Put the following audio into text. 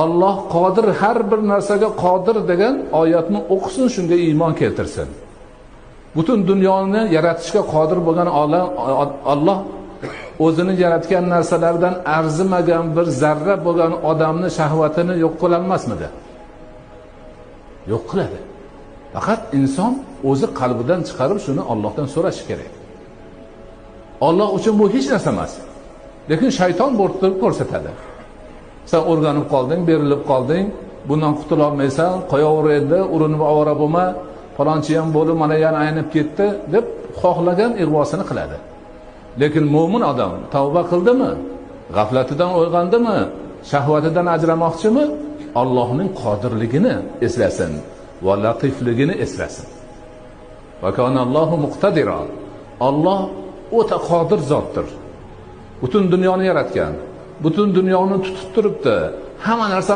Alloh qodir, har bir narsaga qodir degan oyatni o'qisin, shunga iymon keltirsin. Butun dunyoni yaratishga qodir bo'lgan Alloh o'zini yaratgan narsalardan arzimagan bir zarra bo'lgan odamni shahvatini yo'q qila olmasmidi? Yo'q qiladi. Faqat inson o'zi qalbidan chiqarib shuni Allohdan so'rashi kerak. Alloh uchun bu hech narsa emas. Lekin shayton bo'rttirib ko'rsatadi. Sen o'rganib qolding, berilib qolding, bundan qutula olmaysan, qo'yaver endi, urinib ovora bo'lma, falonchi ham bo'lib, mana yana aynib ketdi deb xohlagan ig'vosini qiladi. Lekin mo'min odam tavba qildimi, g'aflatidan uyg'ondimi, shahvatidan ajramoqchimi, Allohning qodirligini eslasin va latifligini eslasin. Va kana Allohu muqtadira. Alloh o'ta qodir zotdir. Butun dunyoni yaratgan, butun dunyoni tutib turibdi. Hamma narsa